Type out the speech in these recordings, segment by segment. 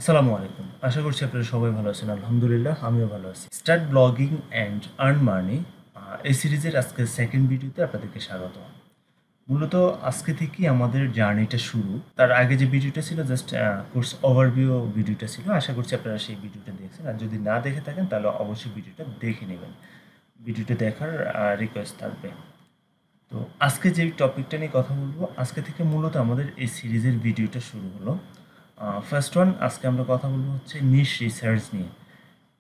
আসসালামু আলাইকুম। আশা করছি আপনারা সবাই ভালো আছেন। আলহামদুলিল্লাহ আমিও ভালো আছি। Start blogging and earn money এই সিরিজের আজকে সেকেন্ড ভিডিওতে আপনাদেরকে স্বাগত। মূলত আজকে থেকেই আমাদের জার্নিটা শুরু। তার আগে যে ভিডিওটা ছিল জাস্ট কোর্স ওভারভিউ ভিডিওটা ছিল। আশা করছি আপনারা সেই ভিডিওটা দেখছেন। আর যদি না দেখে থাকেন তাহলে অবশ্যই ভিডিওটা দেখে নেবেন। ভিডিওটা দেখার রিকোয়েস্ট থাকবে। তো আজকে যে টপিকটা নিয়ে কথা বলবো, আজকে থেকে মূলত আমাদের এই সিরিজের ভিডিওটা শুরু হলো। ফার্স্ট ওয়ান, আজকে আমরা কথা বলবো হচ্ছে নিশ রিসার্চ নিয়ে।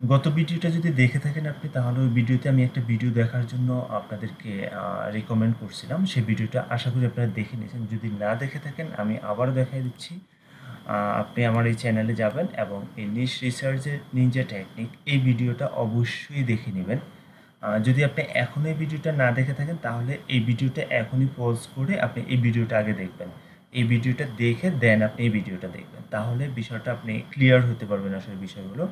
গত ভিডিওটা যদি দেখে থাকেন আপনি, তাহলে ওই ভিডিওতে আমি একটা ভিডিও দেখার জন্য আপনাদেরকে রিকমেন্ড করছিলাম। সেই ভিডিওটা আশা করি আপনারা দেখে নিয়েছেন। যদি না দেখে থাকেন আমি আবারও দেখাই দিচ্ছি। আপনি আমার এই চ্যানেলে যাবেন এবং এই নিশ রিসার্চের নিনজা টেকনিক এই ভিডিওটা অবশ্যই দেখে নেবেন। যদি আপনি এখনও এই ভিডিওটা না দেখে থাকেন তাহলে এই ভিডিওটা এখনই পজ করে আপনি এই ভিডিওটা আগে দেখবেন। এই ভিডিওটা দেখে দেন আপনি এই ভিডিওটা দেখবেন, তাহলে বিষয়টা আপনি ক্লিয়ার হতে পারবেন আসলে বিষয়গুলো।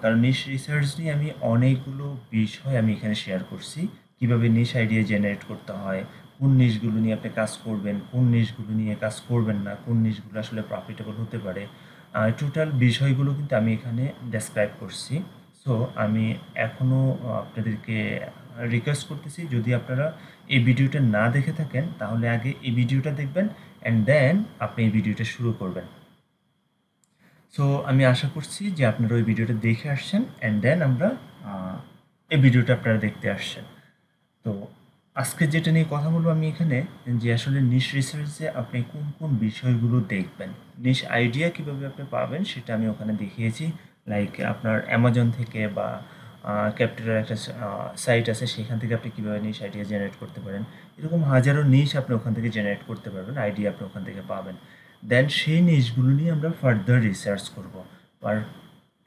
কারণ নিশ রিসার্চ নিয়ে আমি অনেকগুলো বিষয় আমি এখানে শেয়ার করছি। কিভাবে নিশ আইডিয়া জেনারেট করতে হয়, কোন নিশগুলো নিয়ে আপনি কাজ করবেন, কোন নিশগুলো নিয়ে কাজ করবেন না, কোন নিশগুলো আসলে প্রফিটেবল হতে পারে, টোটাল বিষয়গুলো কিন্তু আমি এখানে ডেসক্রাইব করছি। সো আমি এখনও আপনাদেরকে রিকোয়েস্ট করতেছি, যদি আপনারা এই ভিডিওটা না দেখে থাকেন তাহলে আগে এই ভিডিওটা দেখবেন অ্যান্ড দেন আপনি এই ভিডিওটা শুরু করবেন। সো আমি আশা করছি যে আপনারা ওই ভিডিওটা দেখে আসছেন অ্যান্ড দেন আমরা এই ভিডিওটা আপনারা দেখতে আসছেন। তো আজকে যেটা নিয়ে কথা বলবো আমি এখানে, যে আসলে নিশ রিসার্চে আপনি কোন কোন বিষয়গুলো দেখবেন, নিশ আইডিয়া কীভাবে আপনি পাবেন সেটা আমি ওখানে দেখিয়েছি। লাইক আপনার অ্যামাজন থেকে বা ক্যাপিটালের একটা সাইট আছে, সেখান থেকে আপনি কীভাবে নিশ আইডিয়া জেনারেট করতে পারেন। এরকম হাজারো নিশ আপনি ওখান থেকে জেনারেট করতে পারবেন, আইডিয়া আপনি ওখান থেকে পাবেন। দেন সেই নিশগুলো নিয়ে আমরা ফার্দার রিসার্চ করবো। আর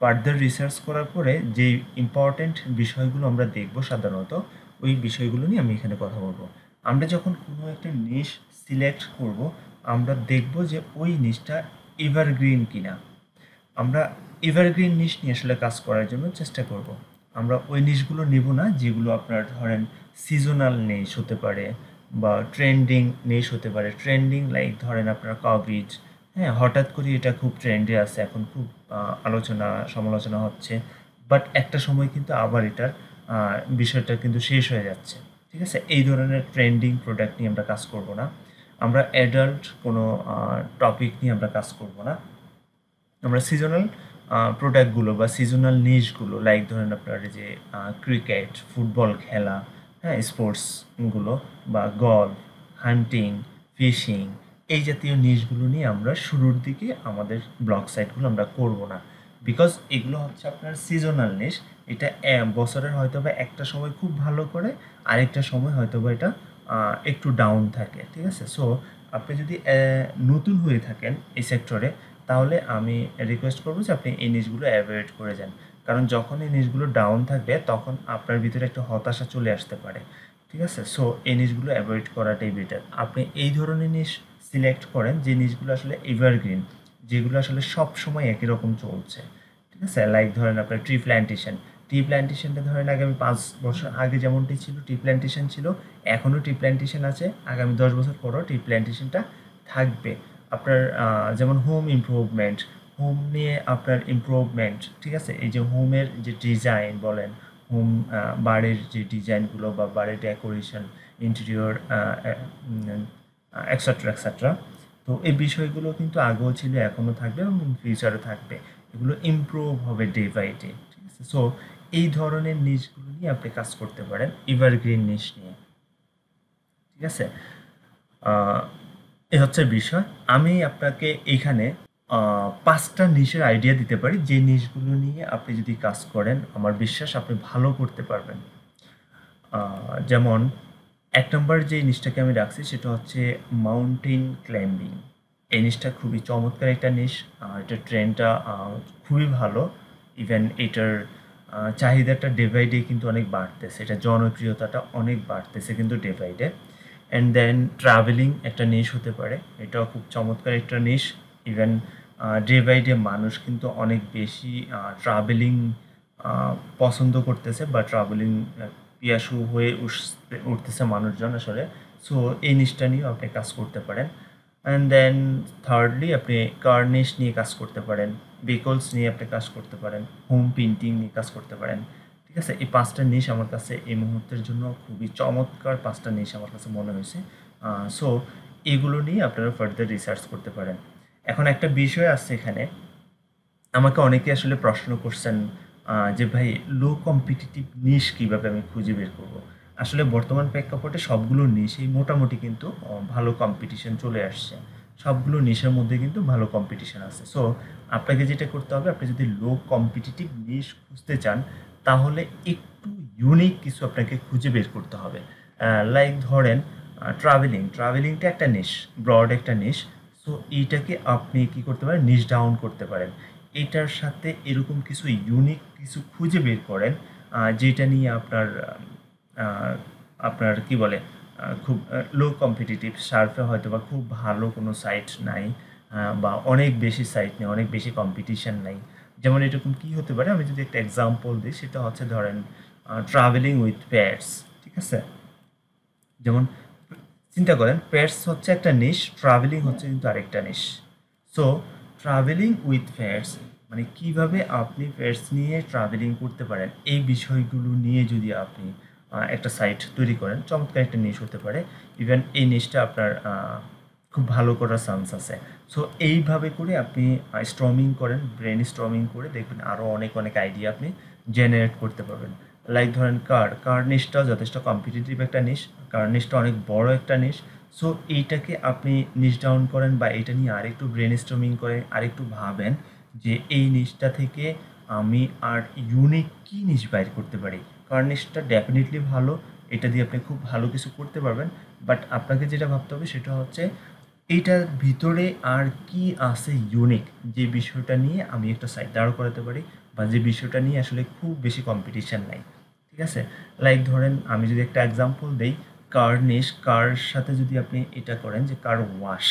ফার্দার রিসার্চ করার পরে যে ইম্পর্ট্যান্ট বিষয়গুলো আমরা দেখব সাধারণত, ওই বিষয়গুলো নিয়ে আমি এখানে কথা বলবো। আমরা যখন কোনো একটা নিশ সিলেক্ট করব, আমরা দেখব যে ওই নিশটা এভারগ্রিন কিনা। আমরা এভারগ্রিন নিশ নিয়ে আসলে কাজ করার জন্য চেষ্টা করব। আমরা ওই নিশগুলো নেব না যেগুলো আপনার ধরেন সিজনাল নিশ হতে পারে বা ট্রেন্ডিং নিশ হতে পারে। ট্রেন্ডিং লাইক ধরেন আপনার কভিড, হ্যাঁ, হঠাৎ করে এটা খুব ট্রেন্ডে আছে, এখন খুব আলোচনা সমালোচনা হচ্ছে, বাট একটা সময় কিন্তু আবার এটার বিষয়টা কিন্তু শেষ হয়ে যাচ্ছে। ঠিক আছে, এই ধরনের ট্রেন্ডিং প্রোডাক্ট নিয়ে আমরা কাজ করব না। আমরা অ্যাডাল্ট কোনো টপিক নিয়ে আমরা কাজ করব না। আমরা সিজনাল প্রোডাক্টগুলো বা সিজনাল নিশগুলো, লাইক ধরেন আপনার যে ক্রিকেট, ফুটবল খেলা, হ্যাঁ, স্পোর্টসগুলো বা গলফ, হান্টিং, ফিশিং, এই জাতীয় নিশগুলো নিয়ে আমরা শুরুর দিকে আমাদের ব্লগ সাইটগুলো আমরা করব না। বিকজ এগুলো হচ্ছে আপনার সিজনাল নিশ। এটা বছরের হয়তো বা একটা সময় খুব ভালো করে, আরেকটা সময় হয়তো বা এটা একটু ডাউন থাকে। ঠিক আছে, সো আপনি যদি নতুন হয়ে থাকেন এই সেক্টরে, তাহলে আমি রিকোয়েস্ট করবো যে আপনি এই নিশগুলো অ্যাভয়েড করে যান। কারণ যখন এই নিশগুলো ডাউন থাকবে তখন আপনার ভিতরে একটা হতাশা চলে আসতে পারে। ঠিক আছে, সো এই নিশগুলো অ্যাভয়েড করাটাই বেটার। আপনি এই ধরনের নিশ সিলেক্ট করেন যে নিশগুলো আসলে এভারগ্রিন, যেগুলো আসলে সব সময় একই রকম চলছে। ঠিক আছে, লাইক ধরেন আপনার ট্রি প্ল্যান্টেশন। টি প্ল্যান্টেশনটা ধরেন আগামী 5 বছর আগে যেমনটি ছিল টি প্ল্যান্টেশন ছিল, এখনও টি প্ল্যান্টেশন আছে, আগামী 10 বছর পরও টি প্ল্যান্টেশনটা থাকবে। আপনার যেমন হোম ইমপ্রুভমেন্ট, হোম নিয়ে আপনার ইমপ্রুভমেন্ট, ঠিক আছে, এই যে হোমের যে ডিজাইন বলেন, হোম বাড়ির যে ডিজাইনগুলো বা বাড়ির ডেকোরেশন, ইন্টেরিয়র এক্সেট্রা এক্সেট্রা। তো এই বিষয়গুলো কিন্তু আগেও ছিল, এখনও থাকবে এবং ফিউচারও থাকবে। এগুলো ইমপ্রুভ হবে ডে বাই ডে। ঠিক আছে, সো এই ধরনের নিশগুলো নিয়ে আপনি কাজ করতে পারেন, এভারগ্রিন নিশ নিয়ে। ঠিক আছে, এ হচ্ছে বিষয়। আমি আপনাকে এখানে 5টা নিশের আইডিয়া দিতে পারি, যে নিশগুলো নিয়ে আপনি যদি কাজ করেন আমার বিশ্বাস আপনি ভালো করতে পারবেন। যেমন 1 নম্বর যে নিশটাকে আমি রাখছি সেটা হচ্ছে মাউন্টেন ক্লাইম্বিং। এই নিশটা খুবই চমৎকার একটা নিশ। এটার ট্রেন্ডটা খুবই ভালো। ইভেন এটার চাহিদাটা ডে বাই ডে কিন্তু অনেক বাড়তেছে, এটা জনপ্রিয়তাটা অনেক বাড়তেছে কিন্তু day by day. And then travelling একটা নিশ হতে পারে, এটাও খুব চমৎকার একটা niche. Even day by day মানুষ কিন্তু অনেক বেশি ট্রাভেলিং পছন্দ করতেছে বা ট্রাভেলিং পিয়াসু হয়ে উঠতেছে মানুষজন আসলে। সো এই নিশটা নিয়েও আপনি কাজ করতে পারেন। অ্যান্ড দেন থার্ডলি আপনি কার্নিশ নিয়ে কাজ করতে পারেন, বেকলস নিয়ে আপনি কাজ করতে পারেন, হোম পেন্টিং নিয়ে কাজ করতে পারেন। ঠিক আছে, এই 5টা নিশ আমার কাছে এই মুহূর্তের জন্য খুবই চমৎকার 5টা নিশ আমার কাছে মনে হয়েছে। সো এগুলো নিয়ে আপনারা ফার্দার রিসার্চ করতে পারেন। এখন একটা বিষয় আছে এখানে, আমাকে অনেকে আসলে প্রশ্ন করছেন যে ভাই লো কম্পিটিটিভ নিশ কীভাবে আমি খুঁজে বের করব। আসলে বর্তমান প্রেক্ষাপটে সবগুলো নিশেই মোটামুটি কিন্তু ভালো কম্পিটিশন চলে আসছে, সবগুলো নিশের মধ্যে কিন্তু ভালো কম্পিটিশন আছে। সো আপনাকে যেটা করতে হবে, আপনি যদি লো কম্পিটিটিভ নিশ খুঁজতে চান তাহলে একটু ইউনিক কিছু আপনাকে খুঁজে বের করতে হবে। লাইক ধরেন ট্রাভেলিংটা একটা নিশ, ব্রড একটা নিশ। সো এইটাকে আপনি কি করতে পারেন, নিশ ডাউন করতে পারেন। এটার সাথে এরকম কিছু ইউনিক কিছু খুঁজে বের করেন যেটা নিয়ে আহ, আপনার কি বলে খুব লো কম্পিটিটিভ সার্ফে হয়তো বা খুব ভালো কোনো সাইট নাই, বা অনেক বেশি সাইট নেই, অনেক বেশি কম্পিটিশন নাই। যেমন এরকম কি হতে পারে, আমি যদি একটা এক্সাম্পল দিই, সেটা হচ্ছে ধরেন ট্রাভেলিং উইথ পেয়ার্স। ঠিক আছে, যেমন চিন্তা করেন পেটস হচ্ছে একটা নিশ, ট্রাভেলিং হচ্ছে কিন্তু আরেকটা নিশ। সো ট্রাভেলিং উইথ পেটস মানে কিভাবে আপনি পেটস নিয়ে ট্রাভেলিং করতে পারেন, এই বিষয়গুলো নিয়ে যদি আপনি একটা সাইট তৈরি করেন, চমৎকার একটা নিশ হতে পারে। ইভেন এই নিশটা আপনার খুব ভালো করার চান্স আছে। সো এইভাবে করে আপনি স্ট্রমিং করেন, ব্রেন স্ট্রমিং করে দেখবেন আরও অনেক অনেক আইডিয়া আপনি জেনারেট করতে পারবেন। লাইক ধরেন কার নিশটাও যথেষ্ট কম্পিটিটিভ একটা নিশ, কার নিশটা অনেক বড় একটা নিশ। সো এইটাকে আপনি নিশ ডাউন করেন বা এটা নিয়ে আরেকটু ব্রেন স্ট্রমিং করেন, আরেকটু ভাবেন যে এই নিশটা থেকে আমি আর ইউনিক কী নিশ বাইর করতে পারি। কার নিশটা ডেফিনেটলি ভালো, এটা দিয়ে আপনি খুব ভালো কিছু করতে পারবেন। বাট আপনাকে যেটা ভাবতে হবে সেটা হচ্ছে এইটার ভিতরে আর কি আছে ইউনিক, যে বিষয়টা নিয়ে আমি একটা সাইট দাঁড় করাতে পারি, বা যে বিষয়টা নিয়ে আসলে খুব বেশি কম্পিটিশন নাই। ঠিক আছে, লাইক ধরেন আমি যদি একটা এক্সাম্পল দেই, কার সাথে যদি আপনি এটা করেন যে কার ওয়াশ।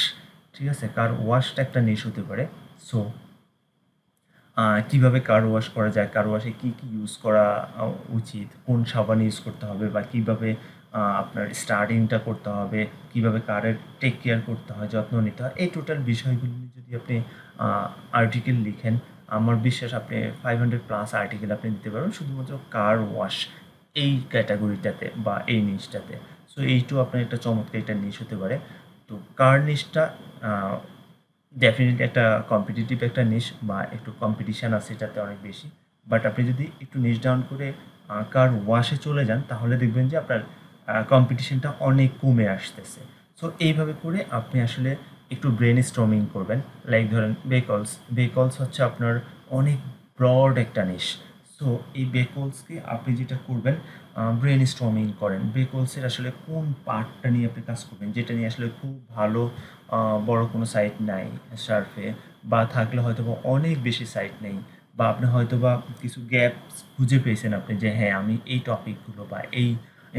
ঠিক আছে, কার ওয়াশটা একটা নিশ হতে পারে। সো কিভাবে কার ওয়াশ করা যায়, কার ওয়াশে কী কী ইউজ করা উচিত, কোন সাবান ইউজ করতে হবে, বা কিভাবে আপনার স্টার্টিংটা করতে হবে, কিভাবে কারের টেক কেয়ার করতে হয়, যত্ন নিতে হয়, এই টোটাল বিষয়গুলো নিয়ে যদি আপনি আর্টিকেল লিখেন, আমার বিশ্বাস আপনি 500+ আর্টিকেল আপনি দিতে পারবেন শুধুমাত্র কার ওয়াশ এই ক্যাটাগরিটাতে বা এই নিশটাতে। সো এইটাও আপনার একটা চমৎকার একটা নিশ হতে পারে। তো কার নিশটা ডেফিনেটলি একটা কম্পিটিটিভ একটা নিশ, বা একটু কম্পিটিশান আছে এটাতে অনেক বেশি। বাট আপনি যদি একটু নিশ ডাউন করে কার ওয়াশে চলে যান তাহলে দেখবেন যে আপনার কম্পিটিশনটা অনেক কমে আসতেছে। সো এইভাবে করে আপনি আসলে একটু ব্রেন স্টর্মিং করবেন। লাইক ধরেন বেকলস হচ্ছে আপনার অনেক ব্রড একটা নিশ। সো এই বেকলসকে আপনি যেটা করবেন, ব্রেন স্টর্মিং করেন বেকলসের আসলে কোন পার্টটা নিয়ে আপনি কাজ করবেন, যেটা নিয়ে আসলে খুব ভালো বড় কোনো সাইট নাই সার্ফে, বা থাকলে হয়তো বা অনেক বেশি সাইট নেই, বা আপনি হয়তো বা কিছু গ্যাপস খুঁজে পেয়েছেন আপনি, যে হ্যাঁ আমি এই টপিকগুলো বা এই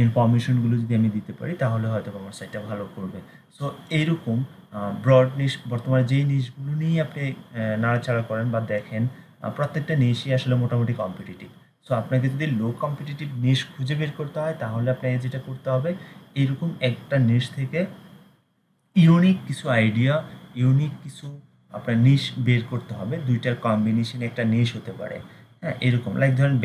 ইনফরমেশনগুলো যদি আমি দিতে পারি তাহলে হয়তো বা আমার সাইটটা ভালো করবে। সো এইরকম ব্রড নিশ, বর্তমানে যেই নিশগুলো নিয়ে আপনি নাড়াচাড়া করেন বা দেখেন, প্রত্যেকটা নিশই আসলে মোটামুটি কম্পিটিটিভ। সো আপনাকে যদি লো কম্পিটিটিভ নিশ খুঁজে বের করতে হয় তাহলে আপনাকে যেটা করতে হবে, এরকম একটা নিশ থেকে ইউনিক কিছু আইডিয়া, ইউনিক কিছু আপনার নিশ বের করতে হবে। দুইটার কম্বিনেশনে একটা নিশ হতে পারে। হ্যাঁ, এরকম লাইক ধরেন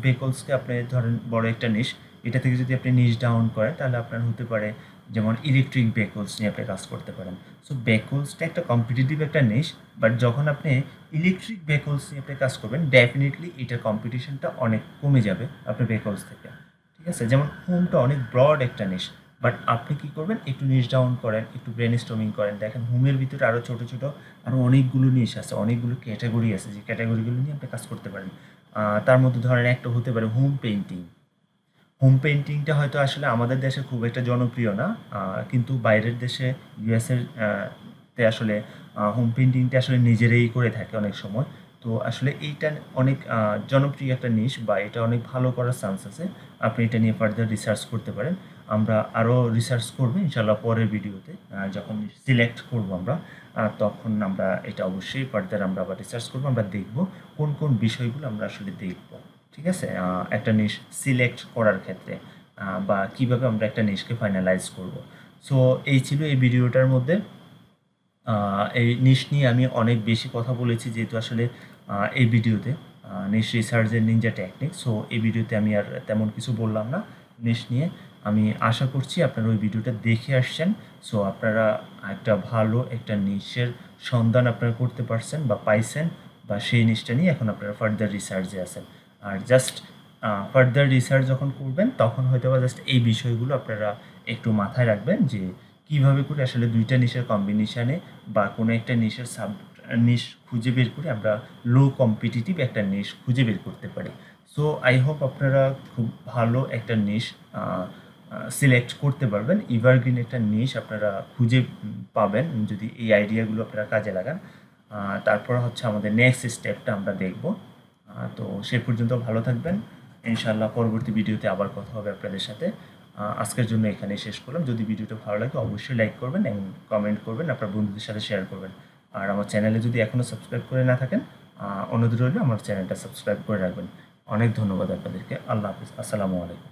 বেকলসকে আপনি ধরেন বড় একটা নিশ, এটা থেকে যদি আপনি নিশ ডাউন করেন তাহলে আপনার হতে পারে যেমন ইলেকট্রিক বেকলস নিয়ে আপনি কাজ করতে পারেন। সো বেকলসটা একটা কম্পিটিটিভ একটা নিশ, বাট যখন আপনি ইলেকট্রিক বেকলস নিয়ে আপনি কাজ করবেন ডেফিনেটলি এটার কম্পিটিশনটা অনেক কমে যাবে আপনার বেকলস থেকে। ঠিক আছে, যেমন হোমটা অনেক ব্রড একটা নিশ, বাট আপনি কি করবেন, একটু নিশ ডাউন করেন, একটু ব্রেন স্টর্মিং করেন, দেখেন হোমের ভিতরে আরও ছোটো ছোটো আরও অনেকগুলো নিশ আছে, অনেকগুলো ক্যাটাগরি আছে, যে ক্যাটাগরিগুলো নিয়ে আপনি কাজ করতে পারেন। তার মধ্যে ধরেন একটা হতে পারে হোম পেইন্টিং। হোম পেইন্টিংটা হয়তো আসলে আমাদের দেশে খুব একটা জনপ্রিয় না, কিন্তু বাইরের দেশে ইউএসের তে আসলে হোম পেইন্টিংটা আসলে নিজেরাই করে থাকে অনেক সময়। তো আসলে এইটা অনেক জনপ্রিয় একটা নিশ, বা এটা অনেক ভালো করার চান্স আছে। আপনি এটা নিয়ে ফার্দার রিসার্চ করতে পারেন। আমরা আরও রিসার্চ করবো ইনশাল্লাহ পরের ভিডিওতে, যখন সিলেক্ট করব আমরা, তখন আমরা এটা অবশ্যই ফার্দার আমরা আবার রিসার্চ করবো, আমরা দেখব কোন কোন বিষয়গুলো আমরা আসলে দেখব। ঠিক আছে, একটা নিশ সিলেক্ট করার ক্ষেত্রে বা কিভাবে আমরা একটা নিশকে ফাইনালাইজ করব। সো এই ছিল এই ভিডিওটার মধ্যে। এই নিশ নিয়ে আমি অনেক বেশি কথা বলেছি, যেহেতু আসলে এই ভিডিওতে নিশ রিসার্চের নিনজা টেকনিক। সো এই ভিডিওতে আমি আর তেমন কিছু বললাম না নিশ নিয়ে। আমি আশা করছি আপনারা ওই ভিডিওটা দেখে আসছেন। সো আপনারা একটা ভালো একটা নিশের সন্ধান আপনারা করতে পারছেন বা পাইছেন, বা সেই নিশটা নিয়ে এখন আপনারা ফার্দার রিসার্চে আছেন। আর জাস্ট ফার্দার রিসার্চ যখন করবেন তখন হয়তো বা জাস্ট এই বিষয়গুলো আপনারা একটু মাথায় রাখবেন, যে কীভাবে করে আসলে দুইটা নিশের কম্বিনেশানে বা কোনো একটা নিশের নিশ খুঁজে বের করে আমরা লো কম্পিটিটিভ একটা নিশ খুঁজে বের করতে পারি। সো আই হোপ আপনারা খুব ভালো একটা নিশ সিলেক্ট করতে পারবেন, এভারগ্রিন একটা নিশ আপনারা খুঁজে পাবেন যদি এই আইডিয়াগুলো আপনারা কাজে লাগান। তারপর হচ্ছে আমাদের নেক্সট স্টেপটা আমরা দেখব। তো সে পর্যন্ত ভালো থাকবেন। ইনশাআল্লাহ পরবর্তী ভিডিওতে আবার কথা হবে আপনাদের সাথে। আজকের জন্য এখানেই শেষ করলাম। যদি ভিডিওটা ভালো লাগে অবশ্যই লাইক করবেন এবং কমেন্ট করবেন, আপনার বন্ধুদের সাথে শেয়ার করবেন। আর আমার চ্যানেলে যদি এখনও সাবস্ক্রাইব করে না থাকেন, অনুরোধ রইল আমার চ্যানেলটা সাবস্ক্রাইব করে রাখবেন। অনেক ধন্যবাদ আপনাদেরকে। আল্লাহ হাফিজ। আসসালামু আলাইকুম।